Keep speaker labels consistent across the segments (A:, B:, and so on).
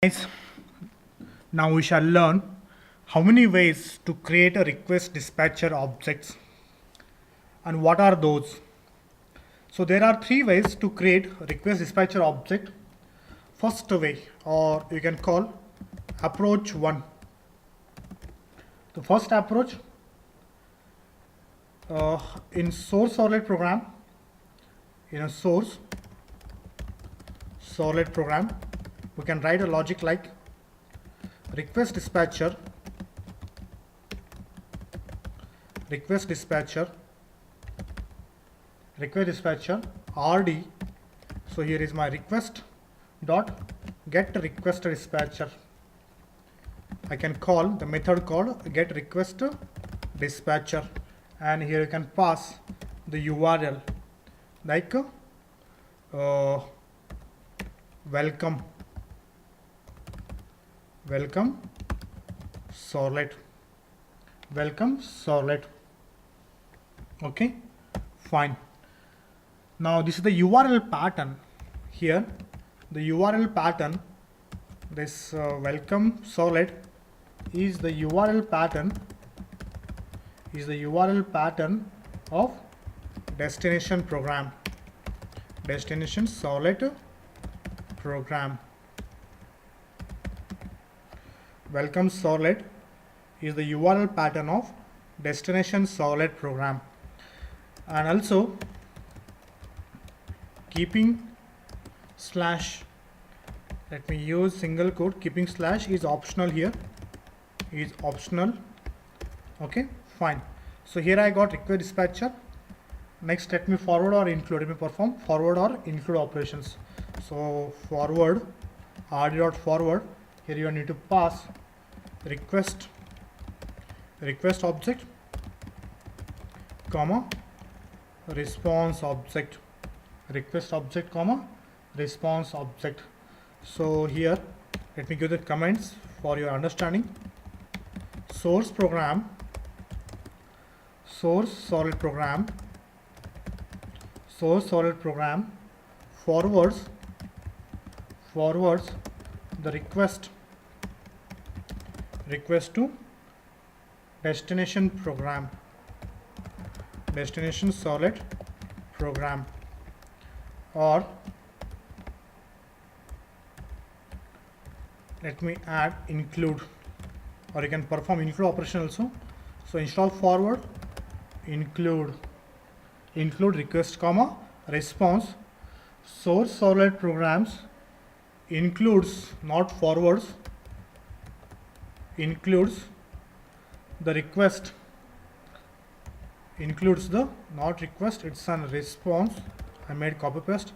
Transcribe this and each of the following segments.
A: Guys, now we shall learn how many ways to create a request dispatcher objects and what are those. So there are three ways to create request dispatcher object. First way, or you can call approach 1. The first approach in source servlet program, in a source servlet program, we can write a logic like request dispatcher rd. So here is my request dot get request dispatcher. I can call the method called get request dispatcher, and here you can pass the URL like welcome servlet. Okay, fine. Now this is the URL pattern. Here the URL pattern, this welcome servlet is the URL pattern of destination servlet program. Welcome servlet is the URL pattern of destination servlet program, and also keeping slash, let me use single quote, keeping slash is optional here, is optional. Okay, fine. So here I got request dispatcher. Next, let me forward or include. Let me perform forward or include operations. So forward, rd.forward. Here you need to pass request object, comma response object, request object, comma response object. So here let me give the comments for your understanding. Source servlet program forwards the request to destination servlet program, or let me add include, or you can perform include operation also. So instead of forward, include request, comma response. Source servlet programs includes, not forwards, includes the request, includes the, not request, it's an response. I made copy paste,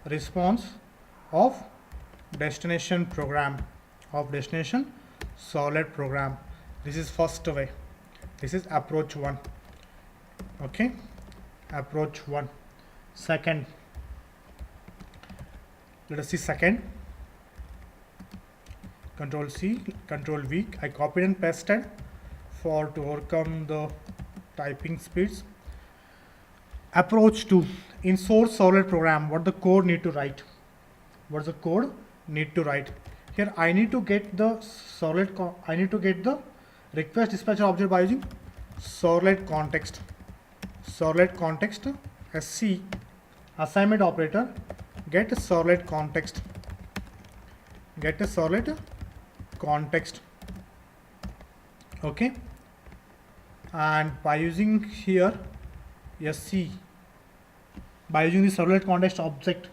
A: response of destination servlet program. This is first way. This is approach 1. Okay, approach 1. Second, let us see second. Control C, Control V. I copied and pasted to overcome the typing speeds. Approach 2. In source servlet program, what the code need to write? What's the code need to write? Here I need to get the request dispatcher object by using ServletContext. SC assignment operator, get ServletContext. Okay, and by using here SC, by using the ServletContext object,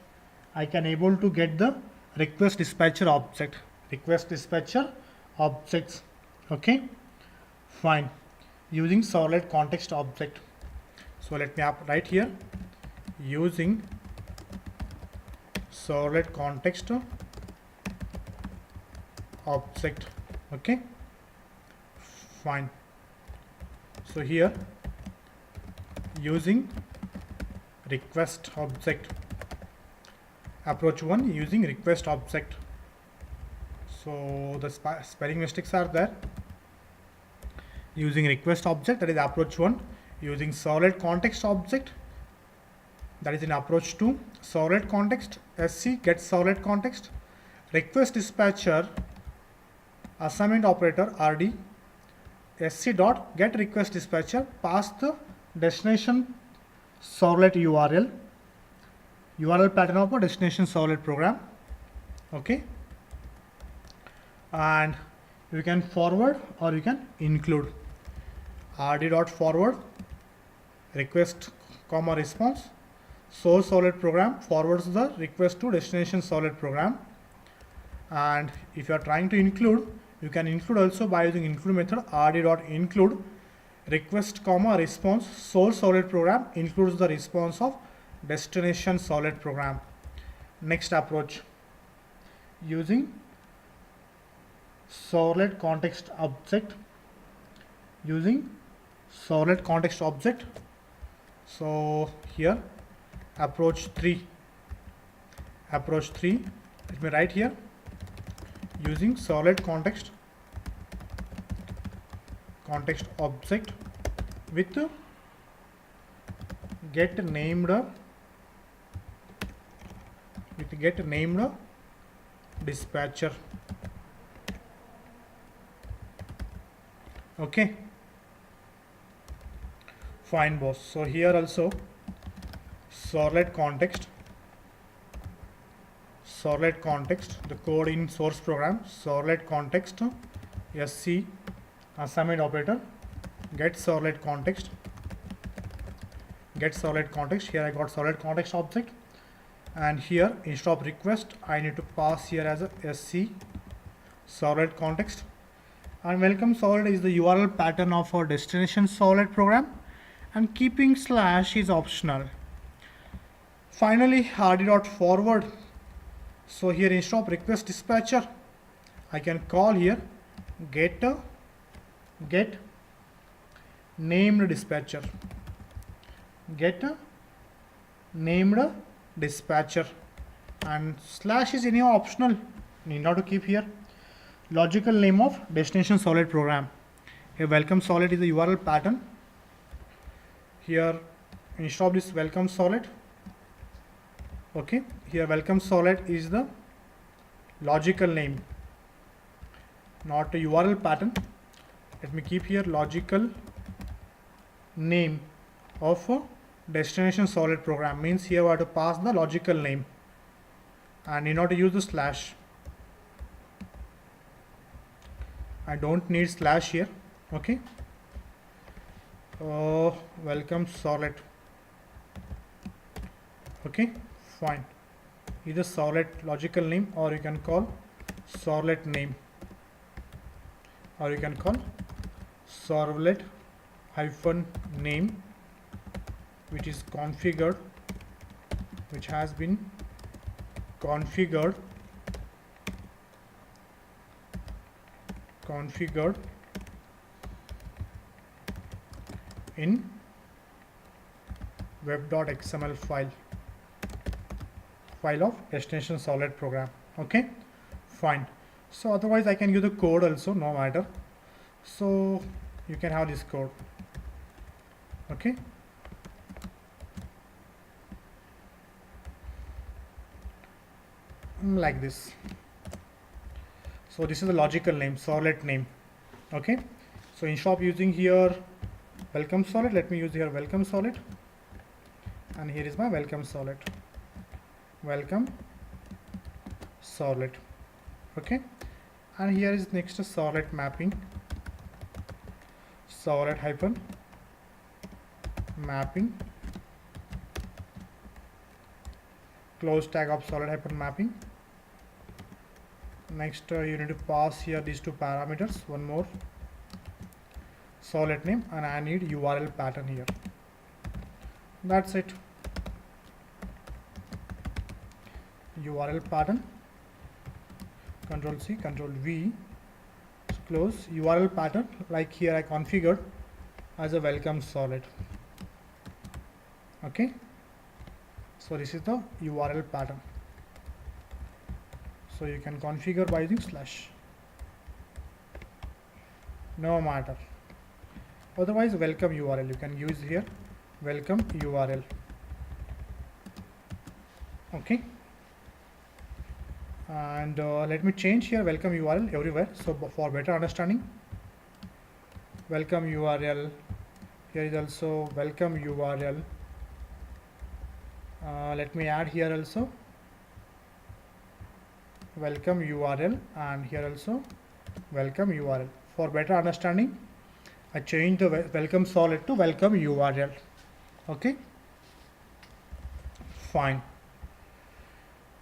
A: I can able to get the request dispatcher objects. Okay, fine, using ServletContext object. So let me write here using ServletContext object. Okay, fine. So here using request object, approach 1 using request object. So the spelling mistakes are there. Using request object, that is approach 1. Using ServletContext object, that is in approach 2. ServletContext SC get ServletContext, RequestDispatcher assignment operator rd sc.getRequstDistpatcher pass the destination servlet URL pattern of a destination servlet program. Okay, and you can forward or you can include rd.forward request comma response source servlet program forwards the request to destination servlet program. And if you are trying to include, you can include also by using include method rd.include request comma response source servlet program includes the response of destination servlet program. Next approach, using ServletContext object, so here approach 3, let me write here, using ServletContext object with get named dispatcher. Okay, fine boss. So here also ServletContext, the code in source program, ServletContext sc assignment operator getServletContext. Here I got ServletContext object, and here instead of request I need to pass here as a sc ServletContext, and welcome servlet is the URL pattern of our destination servlet program, and keeping slash is optional. Finally, rd.forward. So here instead of RequestDispatcher, I can call here get named dispatcher. And slash is anyhow optional, need not to keep here. Logical name of destination servlet program. Here welcome servlet is the URL pattern. Here instead of this welcome servlet, okay, here welcome servlet is the logical name, not a URL pattern. Let me keep here logical name of a destination servlet program, means here we have to pass the logical name and need not to use the slash. I don't need slash here. Okay, welcome servlet. Okay, fine, either servlet logical name, or you can call servlet name, or you can call servlet hyphen name, which is configured, which has been configured in web.xml file of destination servlet program. Okay, fine. So otherwise I can use the code also, no matter. So you can have this code. Okay, like this. So this is the logical name, servlet name. Okay, so instead of using here welcome servlet, let me use here welcome servlet, and here is my welcome servlet. Okay, and here is next servlet mapping, servlet hyphen mapping, close tag of servlet hyphen mapping. Next you need to pass here these two parameters, one more servlet name, and I need URL pattern here. That's it. URL pattern, Control C, Control V, close. URL pattern, like here I configured as a welcome servlet. Okay, so this is the URL pattern. So you can configure by using slash, no matter. Otherwise welcome URL, you can use here welcome URL. Okay, And let me change here welcome URL everywhere, so for better understanding. Welcome URL, here is also welcome URL. Let me add here also welcome URL, and here also welcome URL. For better understanding, I changed the welcome servlet to welcome URL. Okay, fine.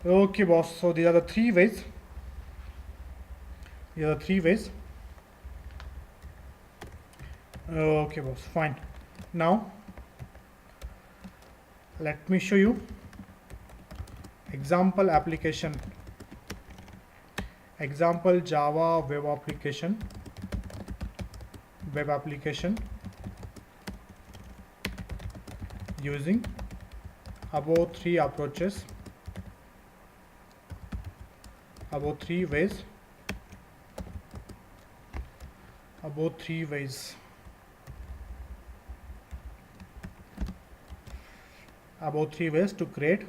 A: Okay boss, so these are the three ways. Okay boss, fine. Now let me show you example application, example Java web application using above three approaches, above three ways to create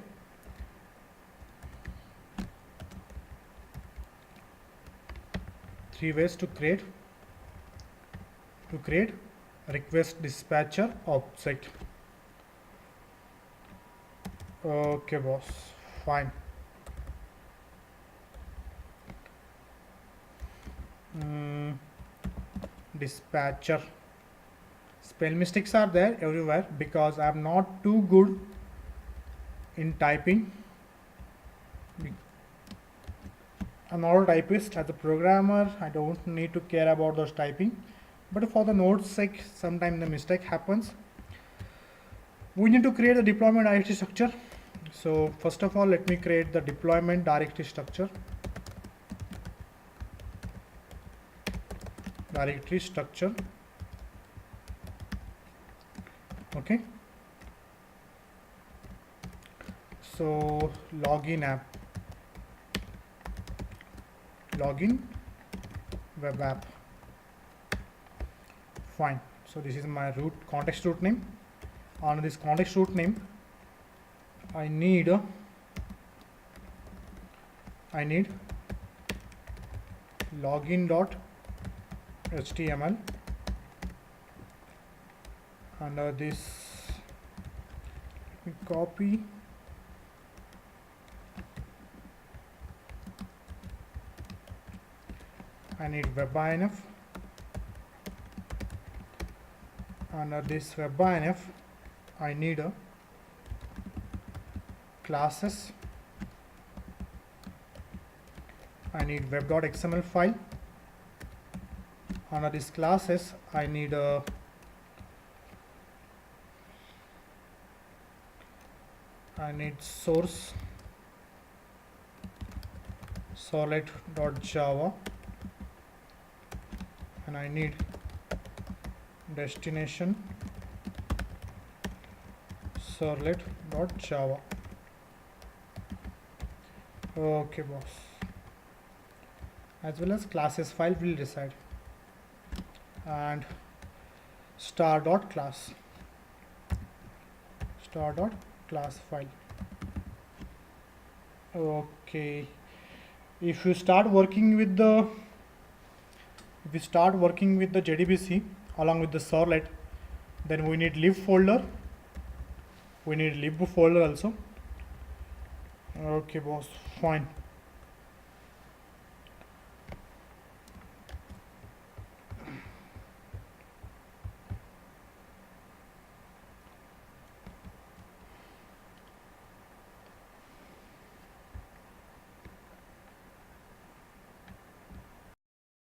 A: request dispatcher object. Okay boss, fine. Dispatcher, spell mistakes are there everywhere because I am not too good in typing. I'm not a typist. As a programmer, I don't need to care about those typing, but for the node's sake, sometimes the mistake happens. We need to create the deployment directory structure. So first of all, let me create the deployment directory structure. Okay, so login web app. Fine. So this is my context root name. On this context root name, I need login.html. Under this, let me copy I need webinf. Under this webinf, I need a classes. I need web.xml file. Under this classes, I need a source servlet.java, and I need destination servlet.java. Okay boss, as well as classes file will decide, and star.class file. Okay, if you start working with the JDBC along with the servlet, then we need lib folder, also. Okay boss, fine.